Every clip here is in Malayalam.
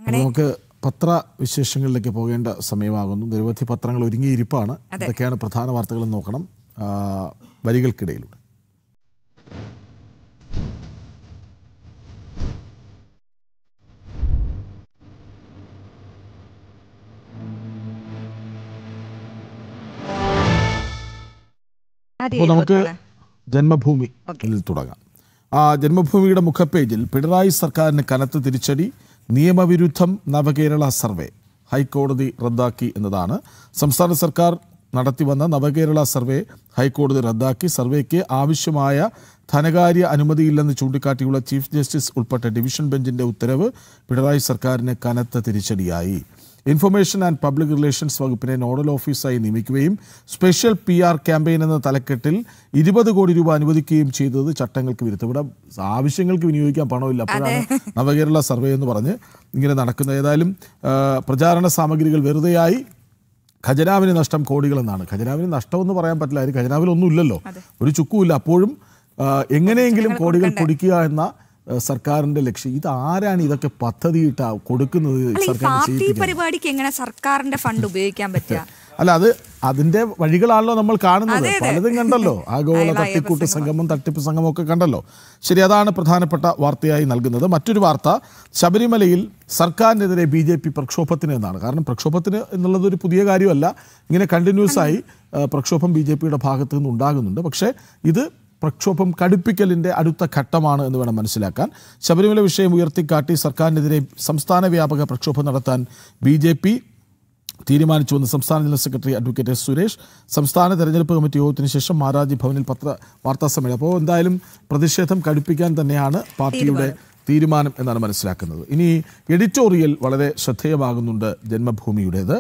നമുക്ക് പത്രവിശേഷങ്ങളിലേക്ക് പോകേണ്ട സമയമാകുന്നു. നിരവധി പത്രങ്ങൾ ഒരുങ്ങിയിരിപ്പാണ്. ഇതൊക്കെയാണ് പ്രധാന വാർത്തകൾ. നോക്കണം വരികൾക്കിടയിലൂടെ. അപ്പോൾ നമുക്ക് ജന്മഭൂമി തുടങ്ങാം. ജന്മഭൂമിയുടെ മുഖപേജിൽ പിണറായി സർക്കാരിന് കനത്ത തിരിച്ചടി, നിയമവിരുദ്ധം നവകേരള സർവേ ഹൈക്കോടതി റദ്ദാക്കി എന്നതാണ്. സംസ്ഥാന സർക്കാർ നടത്തിവന്ന നവകേരള സർവേ ഹൈക്കോടതി റദ്ദാക്കി. സർവേക്ക് ആവശ്യമായ ധനകാര്യ അനുമതിയില്ലെന്ന് ചൂണ്ടിക്കാട്ടിയുള്ള ചീഫ് ജസ്റ്റിസ് ഉൾപ്പെട്ട ഡിവിഷൻ ബെഞ്ചിന്റെ ഉത്തരവ് പിണറായി സർക്കാരിന് കനത്ത തിരിച്ചടിയായി. ഇൻഫർമേഷൻ ആൻഡ് പബ്ലിക് റിലേഷൻസ് വകുപ്പിനെ നോഡൽ ഓഫീസായി നിയമിക്കുകയും സ്പെഷ്യൽ PR ക്യാമ്പയിൻ എന്ന തലക്കെട്ടിൽ 20 കോടി രൂപ അനുവദിക്കുകയും ചെയ്തത് ചട്ടങ്ങൾക്ക് വിരുദ്ധം. ഇവിടെ ആവശ്യങ്ങൾക്ക് വിനിയോഗിക്കാൻ പണമില്ല, അപ്പോഴാണ് നവകേരള സർവേ എന്ന് പറഞ്ഞ് ഇങ്ങനെ നടക്കുന്നത്. ഏതായാലും പ്രചാരണ സാമഗ്രികൾ വെറുതെയായി, ഖജനാവിന് നഷ്ടം കോടികളെന്നാണ്. ഖജനാവിന് നഷ്ടമെന്ന് പറയാൻ പറ്റില്ല, അതിന് ഖജനാവിലൊന്നുമില്ലല്ലോ, ഒരു ചുക്കുമില്ല. അപ്പോഴും എങ്ങനെയെങ്കിലും കോടികൾ പൊടിക്കുക എന്ന സർക്കാരിന്റെ ലക്ഷ്യം. ഇത് ആരാണ് ഇതൊക്കെ പദ്ധതിയിട്ടാ കൊടുക്കുന്നത്? പരിപാടിക്ക് എങ്ങനെ സർക്കാരിന്റെ ഫണ്ട് ഉപയോഗിക്കാൻ പറ്റുക? അല്ല, അതിന്റെ വഴികളാണല്ലോ നമ്മൾ കാണുന്നത്. പലതും കണ്ടല്ലോ, ആഗോള തട്ടിക്കൂട്ട് സംഗമം, തട്ടിപ്പ് സംഗമം ഒക്കെ കണ്ടല്ലോ. ശരി, അതാണ് പ്രധാനപ്പെട്ട വാർത്തയായി നൽകുന്നത്. മറ്റൊരു വാർത്ത, ശബരിമലയിൽ സർക്കാരിനെതിരെ BJP പ്രക്ഷോഭത്തിന് എന്നാണ്. കാരണം പ്രക്ഷോഭത്തിന് എന്നുള്ളത് ഒരു പുതിയ കാര്യമല്ല, ഇങ്ങനെ കണ്ടിന്യൂസ് ആയി പ്രക്ഷോഭം BJPയുടെ ഭാഗത്തു നിന്ന് ഉണ്ടാകുന്നുണ്ട്. പക്ഷേ ഇത് പ്രക്ഷോഭം കടുപ്പിക്കലിൻ്റെ അടുത്ത ഘട്ടമാണ് എന്ന് വേണം മനസ്സിലാക്കാൻ. ശബരിമല വിഷയം ഉയർത്തിക്കാട്ടി സർക്കാരിനെതിരെ സംസ്ഥാന വ്യാപക പ്രക്ഷോഭം നടത്താൻ BJP തീരുമാനിച്ചുവെന്ന് സംസ്ഥാന general secretary advocate S. Suresh സംസ്ഥാന തെരഞ്ഞെടുപ്പ് കമ്മിറ്റി യോഗത്തിന് ശേഷം മാരാജി ഭവനിൽ വാർത്താസമ്മേളനം. അപ്പോൾ എന്തായാലും പ്രതിഷേധം കടുപ്പിക്കാൻ തന്നെയാണ് പാർട്ടിയുടെ തീരുമാനം എന്നാണ് മനസ്സിലാക്കുന്നത്. ഇനി എഡിറ്റോറിയൽ വളരെ ശ്രദ്ധേയമാകുന്നുണ്ട് ജന്മഭൂമിയുടേത്.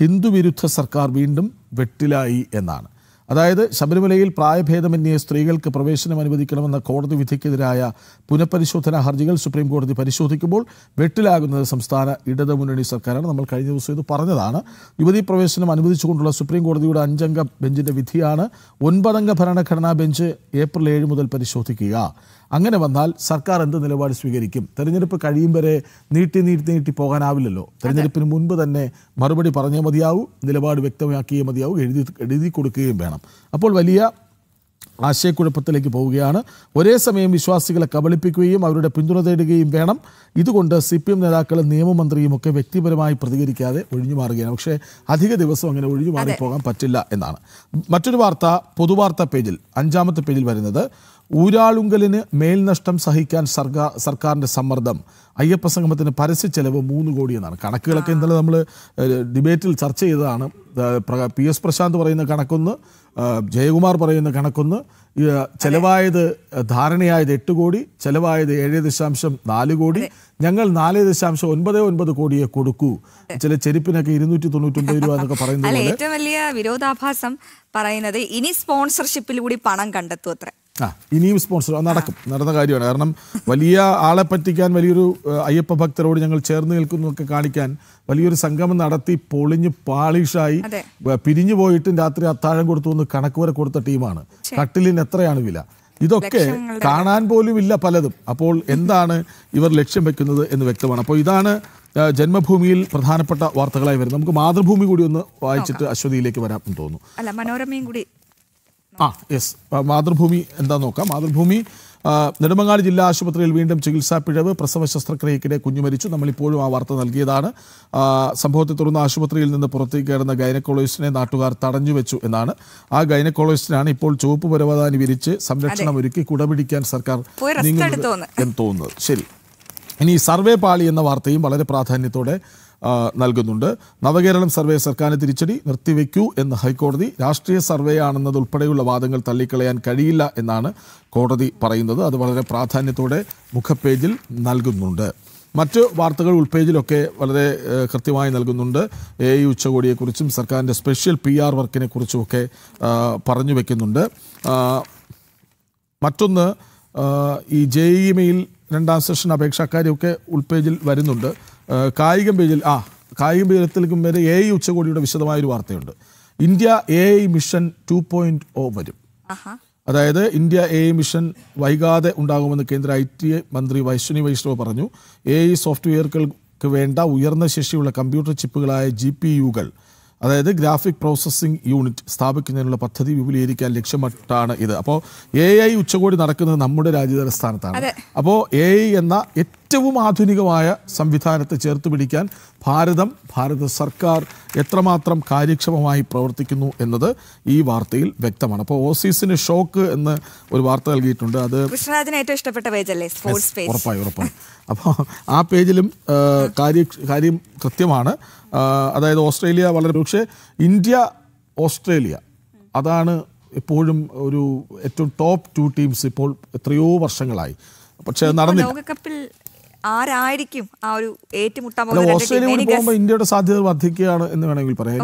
ഹിന്ദുവിരുദ്ധ സർക്കാർ വീണ്ടും വെട്ടിലായി എന്നാണ്. അതായത് ശബരിമലയിൽ പ്രായഭേദമന്യേ സ്ത്രീകൾക്ക് പ്രവേശനം അനുവദിക്കണമെന്ന കോടതി വിധിക്കെതിരായ പുനഃപരിശോധനാ ഹർജികൾ സുപ്രീം കോടതി പരിശോധിക്കുമ്പോൾ വെട്ടിലാകുന്നത് സംസ്ഥാന ഇടതുമുന്നണി സർക്കാരാണ്. നമ്മൾ കഴിഞ്ഞ ദിവസം ഇത് പറഞ്ഞതാണ്. യുവതീ പ്രവേശനം അനുവദിച്ചുകൊണ്ടുള്ള സുപ്രീം കോടതിയുടെ 5 അംഗ ബെഞ്ചിന്റെ വിധിയാണ് 9 അംഗ ഭരണഘടനാ ബെഞ്ച് ഏപ്രിൽ 7 മുതൽ പരിശോധിക്കുക. അങ്ങനെ വന്നാൽ സർക്കാർ എന്ത് നിലപാട് സ്വീകരിക്കും? തെരഞ്ഞെടുപ്പ് കഴിയും വരെ നീട്ടി പോകാനാവില്ലല്ലോ. തെരഞ്ഞെടുപ്പിന് മുൻപ് തന്നെ മറുപടി പറഞ്ഞേ മതിയാവൂ, നിലപാട് വ്യക്തമാക്കിയേ മതിയാവൂ, എഴുതി കൊടുക്കുകയും വേണം. അപ്പോൾ വലിയ ആശയക്കുഴപ്പത്തിലേക്ക് പോവുകയാണ്. ഒരേ സമയം വിശ്വാസികളെ കബളിപ്പിക്കുകയും അവരുടെ പിന്തുണ തേടുകയും വേണം. ഇതുകൊണ്ട് CPM നേതാക്കളും നിയമമന്ത്രിയും ഒക്കെ വ്യക്തിപരമായി പ്രതികരിക്കാതെ ഒഴിഞ്ഞു മാറുകയാണ്. പക്ഷേ അധിക ദിവസം അങ്ങനെ ഒഴിഞ്ഞു മാറിപ്പോകാൻ പറ്റില്ല എന്നാണ്. മറ്റൊരു വാർത്ത പൊതുവാർത്താ പേജിൽ 5-ാമത്തെ പേജിൽ വരുന്നത്, ഊരാളുങ്കലിന് മേൽനഷ്ടം സഹിക്കാൻ സർക്കാരിൻ്റെ സമ്മർദ്ദം, അയ്യപ്പ സംഗമത്തിന് പരസ്യ ചെലവ് 3 കോടി എന്നാണ്. കണക്കുകളൊക്കെ ഇന്നലെ നമ്മൾ ഡിബേറ്റിൽ ചർച്ച ചെയ്തതാണ്. PS പ്രശാന്ത് പറയുന്ന കണക്കൊന്ന്, ജയകുമാർ പറയുന്ന കണക്കൊന്ന്, ചെലവായത് ധാരണയായത് 8 കോടി, ചെലവായത് 7.4 കോടി, ഞങ്ങൾ 4.99 കോടിയെ കൊടുക്കൂ. ചില ചെരുപ്പിനൊക്കെ 299 രൂപ എന്നൊക്കെ പറയുന്നത്. ഏറ്റവും വലിയ വിരോധാഭാസം പറയുന്നത് ഇനി സ്പോൺസർഷിപ്പിലൂടെ പണം കണ്ടെത്തും അത്ര. ഇനിയും സ്പോൺസർ നടന്ന കാര്യമാണ്. കാരണം വലിയ ആളെ പറ്റിക്കാൻ, വലിയൊരു അയ്യപ്പ ഭക്തരോട് ഞങ്ങൾ ചേർന്ന് നിൽക്കുന്നതൊക്കെ കാണിക്കാൻ വലിയൊരു സംഗമം നടത്തി പൊളിഞ്ഞ് പാളിഷായി പിരിഞ്ഞു പോയിട്ടും രാത്രി അത്താഴം കൊടുത്തു എന്ന് കണക്ക് വരെ കൊടുത്ത ടീമാണ്. കട്ടിലിന് എത്രയാണ് വില? ഇതൊക്കെ കാണാൻ പോലും ഇല്ല പലതും. അപ്പോൾ എന്താണ് ഇവർ ലക്ഷ്യം വെക്കുന്നത് എന്ന് വ്യക്തമാണ്. അപ്പോൾ ഇതാണ് ജന്മഭൂമിയിൽ പ്രധാനപ്പെട്ട വാർത്തകളായി വരുന്നത്. നമുക്ക് മാതൃഭൂമി കൂടി ഒന്ന് വായിച്ചിട്ട് അശ്വതിയിലേക്ക് വരാം എന്ന് തോന്നുന്നു. അല്ല, മനോരമയും കൂടി. യെസ്, മാതൃഭൂമി എന്താ നോക്കാം. മാതൃഭൂമി, നെടുമങ്ങാട് ജില്ലാ ആശുപത്രിയിൽ വീണ്ടും ചികിത്സാ പിഴവ്, പ്രസവ ശസ്ത്രക്രിയക്കിടെ കുഞ്ഞു മരിച്ചു. നമ്മളിപ്പോഴും ആ വാർത്ത നൽകിയതാണ്. സംഭവത്തെ തുടർന്ന് ആശുപത്രിയിൽ നിന്ന് പുറത്തേക്ക് കയറുന്ന ഗൈനക്കോളജിസ്റ്റിനെ നാട്ടുകാർ തടഞ്ഞുവെച്ചു എന്നാണ്. ആ ഗൈനക്കോളജിസ്റ്റിനാണ് ഇപ്പോൾ ചുവപ്പ് പരവതാനി വിരിച്ച് സംരക്ഷണം ഒരുക്കി കുടപിടിക്കാൻ സർക്കാർ നീങ്ങുന്നത് എന്ന് തോന്നുന്നത്. ശരി, ഇനി സർവേ പാളി എന്ന വാർത്തയും വളരെ പ്രാധാന്യത്തോടെ നൽകുന്നുണ്ട്. നവകേരളം സർവേ സർക്കാരിന് തിരിച്ചടി, നിർത്തിവെക്കൂ എന്ന് ഹൈക്കോടതി. രാഷ്ട്രീയ സർവേ ആണെന്നതുൾപ്പെടെയുള്ള വാദങ്ങൾ തള്ളിക്കളയാൻ കഴിയില്ല എന്നാണ് കോടതി പറയുന്നത്. അത് വളരെ പ്രാധാന്യത്തോടെ മുഖപേജിൽ നൽകുന്നുണ്ട്. മറ്റ് വാർത്തകൾ ഉൾപേജിലൊക്കെ വളരെ കൃത്യമായി നൽകുന്നുണ്ട്. AI ഉച്ചകോടിയെക്കുറിച്ചും സർക്കാരിൻ്റെ സ്പെഷ്യൽ PR വർക്കിനെ കുറിച്ചുമൊക്കെ പറഞ്ഞു വയ്ക്കുന്നുണ്ട്. മറ്റൊന്ന്, ഈ JEE മെയിൽ 2ാം സെഷൻ അപേക്ഷക്കാരെയൊക്കെ ഉൾപേജിൽ വരുന്നുണ്ട്. കായികം പേജിലെത്തിലേക്കും വരെ AI ഉച്ചകോടിയുടെ വിശദമായൊരു വാർത്തയുണ്ട്. ഇന്ത്യ AI മിഷൻ 2.0 വരും. അതായത് ഇന്ത്യ AI മിഷൻ വൈകാതെ ഉണ്ടാകുമെന്ന് കേന്ദ്ര IT മന്ത്രി അശ്വിനി വൈഷ്ണവ് പറഞ്ഞു. AI സോഫ്റ്റ്വെയറുകൾ വേണ്ട ഉയർന്ന ശേഷിയുള്ള കമ്പ്യൂട്ടർ ചിപ്പുകളായ GPUകൾ, അതായത് ഗ്രാഫിക് പ്രോസസ്സിംഗ് യൂണിറ്റ് സ്ഥാപിക്കുന്നതിനുള്ള പദ്ധതി വിപുലീകരിക്കാൻ ലക്ഷ്യമിട്ടാണ് ഇത്. അപ്പോൾ AI ഉച്ചകോടി നടക്കുന്നത് നമ്മുടെ രാജ്യതലസ്ഥാനത്താണ്. അപ്പോൾ AI എന്ന ഏറ്റവും ആധുനികമായ സംവിധാനത്തെ ചേർത്ത് പിടിക്കാൻ ഭാരത സർക്കാർ എത്രമാത്രം കാര്യക്ഷമമായി പ്രവർത്തിക്കുന്നു എന്നത് ഈ വാർത്തയിൽ വ്യക്തമാണ്. അപ്പോൾ ഓസീസിന് ഷോക്ക് എന്ന് ഒരു വാർത്ത നൽകിയിട്ടുണ്ട്. അത് കൃഷ്ണരാജിന് ഏറ്റവും ഇഷ്ടപ്പെട്ട പേജല്ലേ, സ്പോർട്സ് പേജ്. ഉറപ്പായി. അപ്പോൾ ആ പേജിലും കാര്യം കൃത്യമാണ്. അതായത് ഓസ്ട്രേലിയ വളരെ, പക്ഷേ ഇന്ത്യ ഓസ്ട്രേലിയ അതാണ് എപ്പോഴും ഒരു ഏറ്റവും ടോപ്പ് 2 ടീംസ് ഇപ്പോൾ എത്രയോ വർഷങ്ങളായി. പക്ഷേ നടന്നില്ല. ലോകകപ്പിൽ ആരായിരിക്കും ആ ഒരു ഏറ്റുമുട്ടാൻ ഓസ്ട്രേലിയ കൂടി പോകുമ്പോൾ ഇന്ത്യയുടെ സാധ്യത വർദ്ധിക്കുകയാണ് എന്ന് വേണമെങ്കിൽ പറയാം.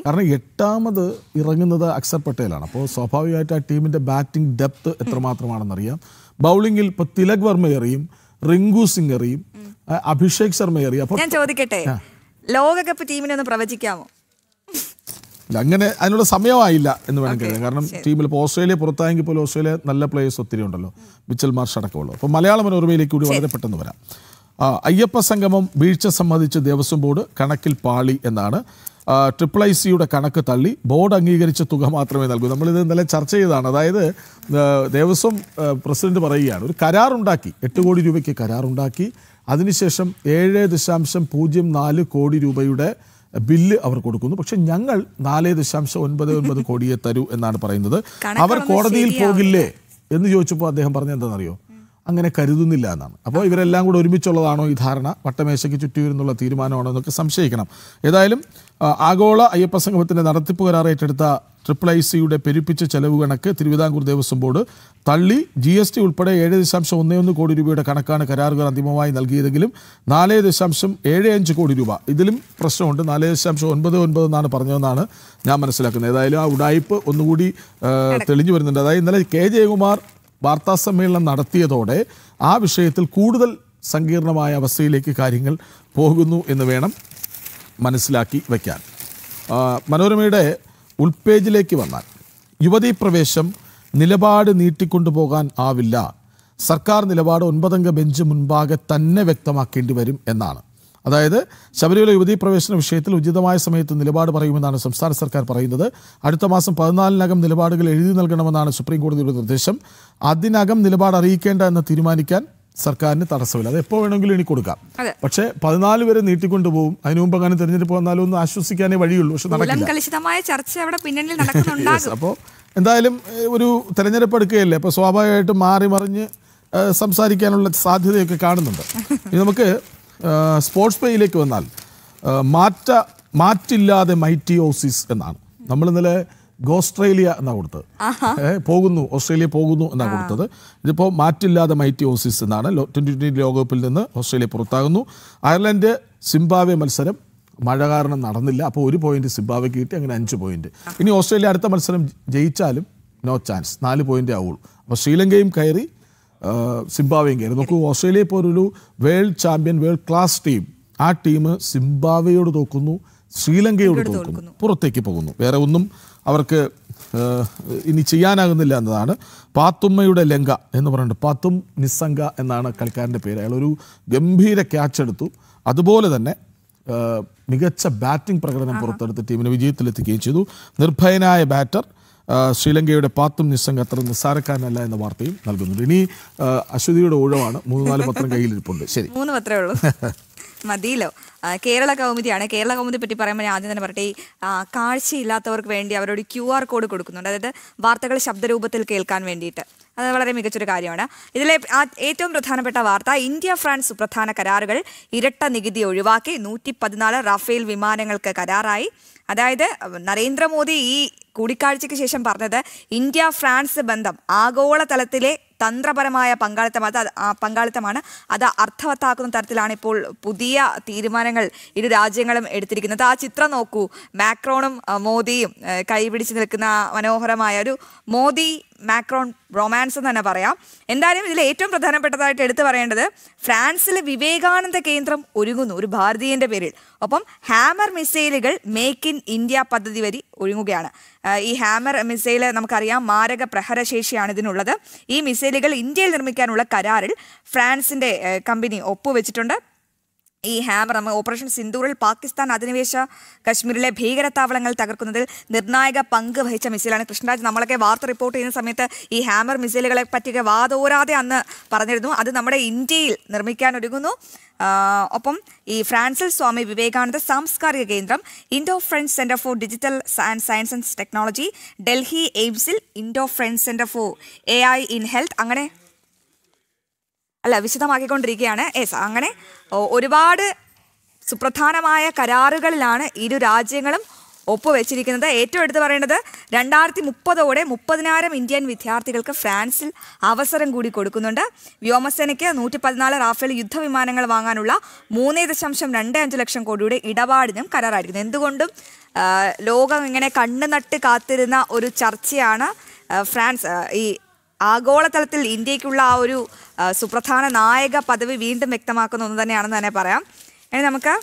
കാരണം 8ാമത് ഇറങ്ങുന്നത് അക്സർ പട്ടേലാണ്. അപ്പോൾ സ്വാഭാവികമായിട്ട് ആ ടീമിന്റെ ബാറ്റിംഗ് ഡെപ്ത് എത്രമാത്രമാണെന്നറിയാം. ബൗളിംഗിൽ ഇപ്പോൾ തിലക് വർമ്മ എറിയും, റിങ്കു സിംഗ് എറിയും, അഭിഷേക് ശർമ്മ എറിയും. അപ്പോൾ ഞാൻ ചോദിക്കട്ടെ, ലോകകപ്പ് ടീമിനെ ഒന്ന് പ്രവചിക്കാമോ? അങ്ങനെ അതിനുള്ള സമയമായില്ല എന്ന് വേണമെങ്കിൽ കരുതാം. കാരണം ടീമിൽ ഇപ്പോൾ ഓസ്ട്രേലിയ പുറത്തായെങ്കിൽ പോലും ഓസ്ട്രേലിയ നല്ല പ്ലേയേഴ്സ് ഒത്തിരി ഉണ്ടല്ലോ, മിച്ചൽ മാർഷ് അടക്കമുള്ളൂ. അപ്പോൾ മലയാള മനോരമയിലേക്ക് കൂടി വളരെ പെട്ടെന്ന് വരാം. അയ്യപ്പ സംഗമം വീഴ്ച സംബന്ധിച്ച് ദേവസ്വം ബോർഡ് കണക്കിൽ പാളി എന്നാണ്. IIICയുടെ കണക്ക് തള്ളി, ബോർഡ് അംഗീകരിച്ച തുക മാത്രമേ നൽകൂ. നമ്മളിത് ഇന്നലെ ചർച്ച ചെയ്തതാണ്. അതായത് ദേവസ്വം പ്രസിഡന്റ് പറയുകയാണ്, ഒരു കരാറുണ്ടാക്കി, 8 കോടി രൂപയ്ക്ക് കരാറുണ്ടാക്കി, അതിനുശേഷം 7.04 കോടി രൂപയുടെ ബില്ല് അവർ കൊടുക്കുന്നു. പക്ഷെ ഞങ്ങൾ 4.99 കോടിയെ തരൂ എന്നാണ് പറയുന്നത്. അവർ കോടതിയിൽ പോകില്ലേ എന്ന് ചോദിച്ചപ്പോൾ അദ്ദേഹം പറഞ്ഞത് എന്താണെന്നറിയോ? അങ്ങനെ കരുതുന്നില്ല എന്നാണ്. അപ്പോൾ ഇവരെല്ലാം കൂടെ ഒരുമിച്ചുള്ളതാണോ ഈ ധാരണ, വട്ടമേശയ്ക്ക് ചുറ്റുവരുന്നുള്ള തീരുമാനമാണോ എന്നൊക്കെ സംശയിക്കണം. ഏതായാലും ആഗോള അയ്യപ്പ സംഗമത്തിൻ്റെ നടത്തിപ്പ് കരാർ ഏറ്റെടുത്ത IIICയുടെ പെരുപ്പിച്ച ചെലവ് കണക്ക് തിരുവിതാംകൂർ ദേവസ്വം ബോർഡ് തള്ളി. GST ഉൾപ്പെടെ 7.11 കോടി രൂപയുടെ കണക്കാണ് കരാറുകാർ അന്തിമമായി നൽകിയതെങ്കിലും 4.75 കോടി രൂപ, ഇതിലും പ്രശ്നമുണ്ട്. 4.99 എന്നാണ് പറഞ്ഞതെന്നാണ് ഞാൻ മനസ്സിലാക്കുന്നത്. ഏതായാലും ആ ഉടായിപ്പ് ഒന്നുകൂടി തെളിഞ്ഞു വരുന്നുണ്ട്. അതായത് ഇന്നലെ K ജയകുമാർ വാർത്താസമ്മേളനം നടത്തിയതോടെ ആ വിഷയത്തിൽ കൂടുതൽ സങ്കീർണമായ അവസ്ഥയിലേക്ക് കാര്യങ്ങൾ പോകുന്നു എന്ന് വേണം മനസ്സിലാക്കി വയ്ക്കാൻ. മനോരമയുടെ ഉൾപേജിലേക്ക് വന്നാൽ, യുവതീ പ്രവേശം നിലപാട് നീട്ടിക്കൊണ്ടുപോകാൻ ആവില്ല, സർക്കാർ നിലപാട് 9 ബെഞ്ച് മുൻപാകെ തന്നെ വ്യക്തമാക്കേണ്ടി വരും എന്നാണ്. അതായത് ശബരിമല യുവതീ പ്രവേശന വിഷയത്തിൽ ഉചിതമായ സമയത്ത് നിലപാട് പറയുമെന്നാണ് സംസ്ഥാന സർക്കാർ പറയുന്നത്. അടുത്ത മാസം 14-നകം നിലപാടുകൾ എഴുതി നൽകണമെന്നാണ് സുപ്രീം കോടതിയുടെ നിർദ്ദേശം. അതിനകം നിലപാട് അറിയിക്കേണ്ട എന്ന് തീരുമാനിക്കാൻ സർക്കാരിന് തടസ്സമില്ല. അത് എപ്പോൾ വേണമെങ്കിലും ഇനി കൊടുക്കാം. പക്ഷേ 14 വരെ നീട്ടിക്കൊണ്ടുപോകും. അതിനു മുമ്പ് അങ്ങനെ തെരഞ്ഞെടുപ്പ് വന്നാലും ഒന്ന് ആശ്വസിക്കാനേ വഴിയുള്ളൂ. പക്ഷെ നടക്കില്ല. അപ്പോൾ എന്തായാലും ഒരു തെരഞ്ഞെടുപ്പ് എടുക്കുകയല്ലേ, അപ്പോൾ സ്വാഭാവികമായിട്ടും മാറി മറിഞ്ഞ് സംസാരിക്കാനുള്ള സാധ്യതയൊക്കെ കാണുന്നുണ്ട്. ഇനി നമുക്ക് സ്പോർട്സ് പേജിലേക്ക് വന്നാൽ, മാറ്റില്ലാതെ മൈറ്റി ഓസീസ് എന്നാണ്. നമ്മൾ ഇന്നലെ ഓസ്ട്രേലിയ എന്നാണ് കൊടുത്തത്. ഓസ്ട്രേലിയ പോകുന്നു എന്നാണ് കൊടുത്തത്. ഇതിപ്പോൾ മാറ്റില്ലാതെ മൈറ്റി ഓസീസ് എന്നാണ്. T20 ലോകകപ്പിൽ നിന്ന് ഓസ്ട്രേലിയ പുറത്താകുന്നു. അയർലൻഡ് സിംബാബ്വെ മത്സരം മഴ കാരണം നടന്നില്ല. അപ്പോൾ 1 പോയിന്റ് സിംബാബ്വെക്ക് കിട്ടി, അങ്ങനെ 5 പോയിന്റ്. ഇനി ഓസ്ട്രേലിയ അടുത്ത മത്സരം ജയിച്ചാലും നോ ചാൻസ്, 4 പോയിന്റേ ആവുള്ളൂ. അപ്പോൾ ശ്രീലങ്കയും കയറി, സിംബാബ്വെയും കയറി. നോക്കൂ, ഓസ്ട്രേലിയ പോലൊരു world champion, world class team, ആ ടീം സിംബാബ്വെയോട് തോക്കുന്നു, ശ്രീലങ്കയോട് തോക്കുന്നു, പുറത്തേക്ക് പോകുന്നു. വേറെ ഒന്നും അവർക്ക് ഇനി ചെയ്യാനാകുന്നില്ല എന്നതാണ്. പാത്തുമ്മയുടെ ലങ്ക എന്ന് പറയുന്നുണ്ട്. പാത്തും നിസ്സംഗ എന്നാണ് കളിക്കാരൻ്റെ പേര്. അയാളൊരു ഗംഭീര ക്യാച്ച് എടുത്തു. അതുപോലെ തന്നെ മികച്ച ബാറ്റിംഗ് പ്രകടനം പുറത്തെടുത്ത് ടീമിനെ വിജയത്തിലെത്തിക്കുകയും ചെയ്തു. നിർഭയനായ ബാറ്റർ ശ്രീലങ്കയുടെ പാത്തും നിസ്സംഗ അത്ര നിസ്സാരക്കാരനല്ല എന്ന വാർത്തയും നൽകുന്നുണ്ട്. ഇനി അശ്വതിയുടെ ഊഴമാണ്. 3-4 പത്രം കയ്യിലിരിപ്പുണ്ട്. ശരി, 3 പത്രമേ ഉള്ളൂ, മതിയല്ലോ. കേരള കൗമുദിയാണ്. കേരള കൗമുദി പറ്റി പറയുമ്പോൾ ഞാൻ ആദ്യം തന്നെ പറയട്ടെ, കാഴ്ചയില്ലാത്തവർക്ക് വേണ്ടി അവരോട് QR കോഡ് കൊടുക്കുന്നുണ്ട്. അതായത് വാർത്തകൾ ശബ്ദരൂപത്തിൽ കേൾക്കാൻ വേണ്ടിയിട്ട്. അത് വളരെ മികച്ചൊരു കാര്യമാണ്. ഇതിലെ ഏറ്റവും പ്രധാനപ്പെട്ട വാർത്ത, ഇന്ത്യ ഫ്രാൻസ് സുപ്രധാന കരാറുകൾ, ഇരട്ട നികുതി ഒഴിവാക്കി, 114 റാഫേൽ വിമാനങ്ങൾക്ക് കരാറായി. അതായത് നരേന്ദ്രമോദി ഈ കൂടിക്കാഴ്ചയ്ക്ക് ശേഷം പറഞ്ഞത്, ഇന്ത്യ ഫ്രാൻസ് ബന്ധം ആഗോളതലത്തിലെ തന്ത്രപരമായ പങ്കാളിത്തമാണ്. അത് അർത്ഥവത്താക്കുന്ന തരത്തിലാണ് ഇപ്പോൾ പുതിയ തീരുമാനങ്ങൾ ഇരു രാജ്യങ്ങളും എടുത്തിരിക്കുന്നത്. ആ ചിത്രം നോക്കൂ, മാക്രോണും മോദിയും കൈപിടിച്ച് നിൽക്കുന്ന മനോഹരമായ ഒരു മോദി മാക്രോൺ റൊമാൻസ് എന്ന് തന്നെ പറയാം. എന്തായാലും ഇതിൽ ഏറ്റവും പ്രധാനപ്പെട്ടതായിട്ട് എടുത്തു പറയേണ്ടത്, ഫ്രാൻസിലെ വിവേകാനന്ദ കേന്ദ്രം ഒരുങ്ങുന്നു ഒരു ഭാരതീയന്റെ പേരിൽ. ഒപ്പം ഹാമർ മിസൈലുകൾ മേക്ക് ഇൻ ഇന്ത്യ പദ്ധതി വഴി ഒരുങ്ങുകയാണ്. ഈ ഹാമർ മിസൈൽ നമുക്കറിയാം, മാരക പ്രഹരശേഷിയാണ് ഇതിനുള്ളത്. ഈ മിസൈലുകൾ ഇന്ത്യയിൽ നിർമ്മിക്കാനുള്ള കരാറിൽ ഫ്രാൻസിന്റെ കമ്പനി ഒപ്പുവെച്ചിട്ടുണ്ട്. ഈ ഹാമർ ഓപ്പറേഷൻ സിന്ദൂറിൽ പാകിസ്ഥാൻ അധിനിവേശ കശ്മീരിലെ ഭീകരത്താവളങ്ങൾ തകർക്കുന്നതിൽ നിർണായക പങ്ക് വഹിച്ച മിസൈലാണ്. കൃഷ്ണരാജ്, നമ്മളൊക്കെ വാർത്ത റിപ്പോർട്ട് ചെയ്യുന്ന സമയത്ത് ഈ ഹാമർ മിസൈലുകളെ പറ്റിയൊക്കെ വാതോരാതെ അന്ന് പറഞ്ഞിരുന്നു. അത് നമ്മുടെ ഇന്ത്യയിൽ നിർമ്മിക്കാൻ ഒരുങ്ങുന്നു. ഒപ്പം ഈ ഫ്രാൻസിൽ സ്വാമി വിവേകാനന്ദ സാംസ്കാരിക കേന്ദ്രം, Indo French centre for digital and science and technology, Delhi എയിംസിൽ Indo French centre for AI in health, അങ്ങനെ വിശദമാക്കിക്കൊണ്ടിരിക്കുകയാണ്. അങ്ങനെ ഒരുപാട് സുപ്രധാനമായ കരാറുകളിലാണ് ഇരു രാജ്യങ്ങളും ഒപ്പുവെച്ചിരിക്കുന്നത്. ഏറ്റവും എടുത്തു പറയേണ്ടത് 2030 30,000 ഇന്ത്യൻ വിദ്യാർത്ഥികൾക്ക് ഫ്രാൻസിൽ അവസരം കൂടി കൊടുക്കുന്നുണ്ട്. വ്യോമസേനയ്ക്ക് 114 റാഫേൽ യുദ്ധവിമാനങ്ങൾ വാങ്ങാനുള്ള 3.25 ലക്ഷം കോടിയുടെ ഇടപാടിനും കരാറായിരിക്കുന്നു. എന്തുകൊണ്ടും ലോകം ഇങ്ങനെ കണ്ണുനട്ട് കാത്തിരുന്ന ഒരു ചർച്ചയാണ് ഫ്രാൻസ്. ഈ ആഗോളതലത്തിൽ ഇന്ത്യക്കുള്ള ആ ഒരു സുപ്രധാന നായക പദവി വീണ്ടും വ്യക്തമാക്കുന്ന ഒന്ന് തന്നെയാണെന്ന് തന്നെ പറയാം. ഇനി നമുക്ക്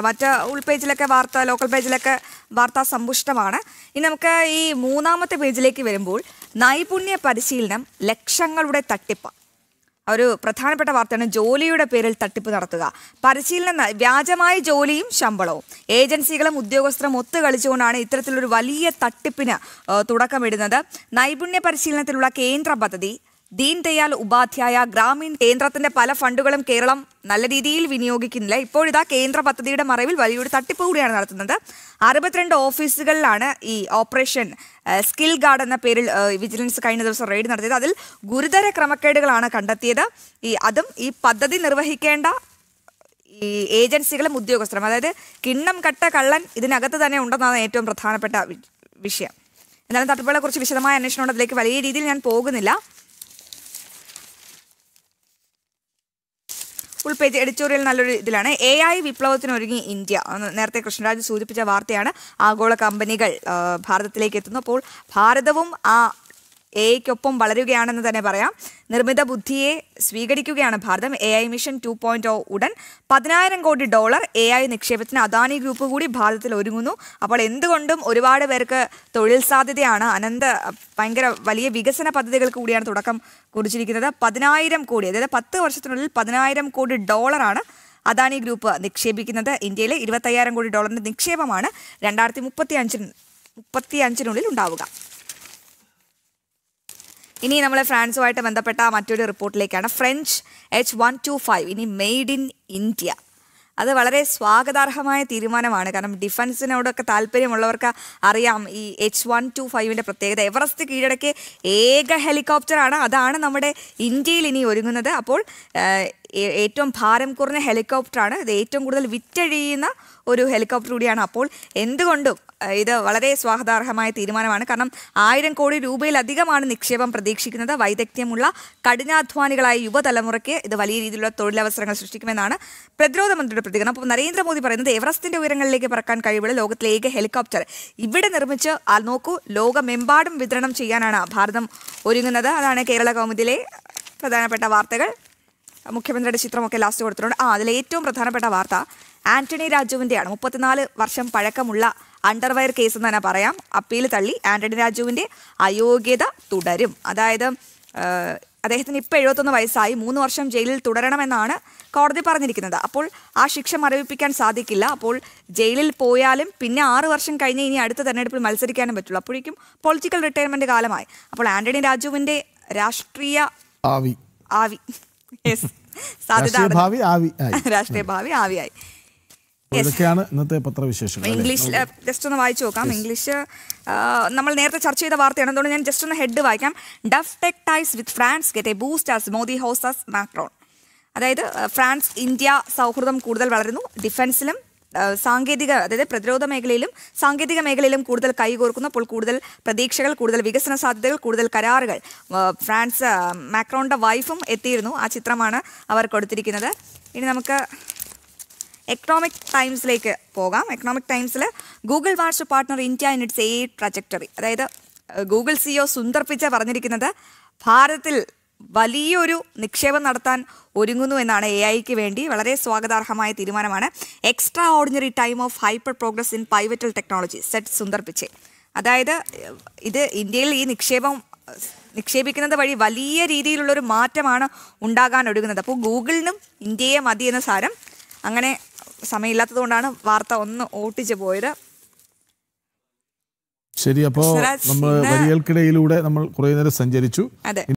മറ്റ് ഉൾപേജിലൊക്കെ വാർത്ത, ലോക്കൽ പേജിലൊക്കെ വാർത്താ സമ്പുഷ്ടമാണ്. ഇനി നമുക്ക് ഈ മൂന്നാമത്തെ പേജിലേക്ക് വരുമ്പോൾ നൈപുണ്യ പരിശീലനം ലക്ഷങ്ങളുടെ തട്ടിപ്പ്, ഒരു പ്രധാനപ്പെട്ട വാർത്തയാണ്. ജോലിയുടെ പേരിൽ തട്ടിപ്പ് നടത്തുക, പരിശീലനം, വ്യാജമായ ജോലിയും ശമ്പളവും. ഏജൻസികളും ഉദ്യോഗസ്ഥരും ഒത്തുകളിച്ചുകൊണ്ടാണ് ഇത്തരത്തിലൊരു വലിയ തട്ടിപ്പിന് തുടക്കമിടുന്നത്. നൈപുണ്യ പരിശീലനത്തിലുള്ള കേന്ദ്ര പദ്ധതി ദീൻ ദയാൽ ഉപാധ്യായ ഗ്രാമീൺ കേന്ദ്രത്തിന്റെ പല ഫണ്ടുകളും കേരളം നല്ല രീതിയിൽ വിനിയോഗിക്കുന്നില്ല. ഇപ്പോഴിതാ കേന്ദ്ര പദ്ധതിയുടെ മറവിൽ വലിയൊരു തട്ടിപ്പ് കൂടിയാണ് നടത്തുന്നത്. 62 ഓഫീസുകളിലാണ് ഈ ഓപ്പറേഷൻ സ്കിൽ ഗാർഡ് എന്ന പേരിൽ വിജിലൻസ് കഴിഞ്ഞ ദിവസം റെയ്ഡ് നടത്തിയത്. അതിൽ ഗുരുതര ക്രമക്കേടുകളാണ് കണ്ടെത്തിയത്. അതും ഈ പദ്ധതി നിർവഹിക്കേണ്ട ഈ ഏജൻസികളും ഉദ്യോഗസ്ഥരും, അതായത് കിണ്ണം കട്ട കള്ളൻ ഇതിനകത്ത് തന്നെ ഉണ്ടെന്നാണ് ഏറ്റവും പ്രധാനപ്പെട്ട വിഷയം. എന്നാലും തട്ടിപ്പുകളെ കുറിച്ച് വിശദമായ അന്വേഷണം അതിലേക്ക് വലിയ രീതിയിൽ ഞാൻ പോകുന്നില്ല. ഉൾപേജ് എഡിറ്റോറിയൽ നല്ലൊരു ഇതിലാണ്. AI വിപ്ലവത്തിനൊരുങ്ങി ഇന്ത്യ, നേരത്തെ കൃഷ്ണരാജ് സൂചിപ്പിച്ച വാർത്തയാണ്. ആഗോള കമ്പനികൾ ഭാരതത്തിലേക്ക് എത്തുന്നു. അപ്പോൾ ഭാരതവും ആ AIക്കൊപ്പം വളരുകയാണെന്ന് തന്നെ പറയാം. നിർമ്മിത ബുദ്ധിയെ സ്വീകരിക്കുകയാണ് ഭാരതം. AI മിഷൻ 2.0 ഉടൻ $10,000 കോടി AI നിക്ഷേപത്തിന് അദാനി ഗ്രൂപ്പ് കൂടി ഭാരതത്തിൽ ഒരുങ്ങുന്നു. അപ്പോൾ എന്തുകൊണ്ടും ഒരുപാട് പേർക്ക് തൊഴിൽ സാധ്യതയാണ്. ഭയങ്കര വലിയ വികസന പദ്ധതികൾക്ക് കൂടിയാണ് തുടക്കം കുറിച്ചിരിക്കുന്നത്. 10,000 കോടി, അതായത് 10 വർഷത്തിനുള്ളിൽ $10,000 കോടി അദാനി ഗ്രൂപ്പ് നിക്ഷേപിക്കുന്നത്. ഇന്ത്യയിലെ $25,000 കോടി നിക്ഷേപമാണ് 2035 ഉണ്ടാവുക. ഇനി നമ്മൾ ഫ്രാൻസുമായിട്ട് ബന്ധപ്പെട്ട മറ്റൊരു റിപ്പോർട്ടിലേക്കാണ്. ഫ്രഞ്ച് H125 ഇനി മെയ്ഡ് ഇൻ ഇന്ത്യ. അത് വളരെ സ്വാഗതാർഹമായ തീരുമാനമാണ്. കാരണം ഡിഫൻസിനോടൊക്കെ താല്പര്യമുള്ളവർക്ക് അറിയാം ഈ H125ൻ്റെ പ്രത്യേകത. എവറസ്റ്റ് കീഴടക്കിയ ഏക ഹെലികോപ്റ്ററാണ്. അതാണ് നമ്മുടെ ഇന്ത്യയിൽ ഇനി ഒരുങ്ങുന്നത്. അപ്പോൾ ഏറ്റവും ഭാരം കുറഞ്ഞ ഹെലികോപ്റ്ററാണ്. ഇത് ഏറ്റവും കൂടുതൽ വിറ്റഴിയുന്ന ഒരു ഹെലികോപ്റ്റർ കൂടിയാണ്. അപ്പോൾ എന്തുകൊണ്ടും ഇത് വളരെ സ്വാഗതാർഹമായ തീരുമാനമാണ്. കാരണം 1000 കോടി രൂപയിലധികമാണ് നിക്ഷേപം പ്രതീക്ഷിക്കുന്നത്. വൈദഗ്ധ്യമുള്ള കഠിനാധ്വാനികളായ യുവതലമുറയ്ക്ക് ഇത് വലിയ രീതിയിലുള്ള തൊഴിലവസരങ്ങൾ സൃഷ്ടിക്കുമെന്നാണ് പ്രതിരോധ മന്ത്രിയുടെ പ്രതികരണം. അപ്പോൾ നരേന്ദ്രമോദി പറയുന്നത് എവറസ്റ്റിന്റെ ഉയരങ്ങളിലേക്ക് പറക്കാൻ കഴിവുള്ള ലോകത്തിലെ ഏക ഹെലികോപ്റ്റർ ഇവിടെ നിർമ്മിച്ച് നോക്കൂ, ലോകമെമ്പാടും വിതരണം ചെയ്യാനാണ് ഭാരതം ഒരുങ്ങുന്നത്. അതാണ് കേരള കൗമുദിയിലെ പ്രധാനപ്പെട്ട വാർത്തകൾ. മുഖ്യമന്ത്രിയുടെ ചിത്രമൊക്കെ ലാസ്റ്റ് കൊടുത്തിട്ടുണ്ട്. അതിലെ ഏറ്റവും പ്രധാനപ്പെട്ട വാർത്ത ആന്റണി രാജുവിൻ്റെയാണ്. 34 വർഷം പഴക്കമുള്ള അണ്ടർവെയർ കേസ് എന്ന് തന്നെ പറയാം. അപ്പീൽ തള്ളി. ആന്റണി രാജുവിൻ്റെ അയോഗ്യത തുടരും. അതായത് അദ്ദേഹത്തിന് ഇപ്പോൾ 71 വയസ്സായി. 3 വർഷം ജയിലിൽ തുടരണമെന്നാണ് കോടതി പറഞ്ഞിരിക്കുന്നത്. അപ്പോൾ ആ ശിക്ഷ മരവിപ്പിക്കാൻ സാധിക്കില്ല. അപ്പോൾ ജയിലിൽ പോയാലും പിന്നെ 6 വർഷം കഴിഞ്ഞ് ഇനി അടുത്ത തെരഞ്ഞെടുപ്പിൽ മത്സരിക്കാനും പറ്റുള്ളൂ. അപ്പോഴേക്കും പൊളിറ്റിക്കൽ റിട്ടയർമെൻറ്റ് കാലമായി. അപ്പോൾ ആന്റണി രാജുവിൻ്റെ രാഷ്ട്രീയ ഭാവി രാഷ്ട്രീയ ഭാവി ആവിയായി. ഇന്നത്തെ പത്രവിശേഷങ്ങൾ ഇംഗ്ലീഷിൽ ജസ്റ്റ് ഒന്ന് വായിച്ചു നോക്കാം. ഇംഗ്ലീഷ് നമ്മൾ നേരത്തെ ചർച്ച ചെയ്ത വാർത്തയാണ്. അതുകൊണ്ട് ഞാൻ ജസ്റ്റ് ഒന്ന് ഹെഡ് വായിക്കാം. Def tech ties with France get a boost as Modi hosts Macron. അതായത് ഫ്രാൻസ് ഇന്ത്യ സൗഹൃദം കൂടുതൽ വളരുന്നു. ഡിഫൻസിലും അതായത് പ്രതിരോധ മേഖലയിലും സാങ്കേതിക മേഖലയിലും കൂടുതൽ കൈകോർക്കുന്നു. അപ്പോൾ കൂടുതൽ പ്രതീക്ഷകൾ, കൂടുതൽ വികസന സാധ്യതകൾ, കൂടുതൽ കരാറുകൾ. ഫ്രാൻസ് മാക്രോണിൻ്റെ വൈഫും എത്തിയിരുന്നു. ആ ചിത്രമാണ് അവർ കൊടുത്തിരിക്കുന്നത്. ഇനി നമുക്ക് എക്കണോമിക് ടൈംസിലേക്ക് പോകാം. എക്കണോമിക് ടൈംസിൽ Google wants partner India in its AI trajectory. അതായത് ഗൂഗിൾ CEO സുന്ദർ പിച്ചെ പറഞ്ഞിരിക്കുന്നത് ഭാരതത്തിൽ വലിയൊരു നിക്ഷേപം നടത്താൻ ഒരുങ്ങുന്നു എന്നാണ്. AIക്ക് വേണ്ടി വളരെ സ്വാഗതാർഹമായ തീരുമാനമാണ്. Extraordinary time of hyper progress in pivotal technology set Sundar Pichai. അതായത് ഇത് ഇന്ത്യയിൽ ഈ നിക്ഷേപം നിക്ഷേപിക്കുന്നത് വഴി വലിയ രീതിയിലുള്ളൊരു മാറ്റമാണ് ഉണ്ടാകാൻ ഒടുങ്ങുന്നത്. അപ്പോൾ ഗൂഗിളിനും ഇന്ത്യയെ മതി എന്ന സാരം. അങ്ങനെ സമയമില്ലാത്തത് കൊണ്ടാണ് വാർത്ത ഒന്ന് ഓട്ടിച്ചു പോയത്. ശരി, അപ്പോൾ നമ്മൾ വരികൾക്കിടയിലൂടെ നമ്മൾ കുറേ നേരം സഞ്ചരിച്ചു. അതെ.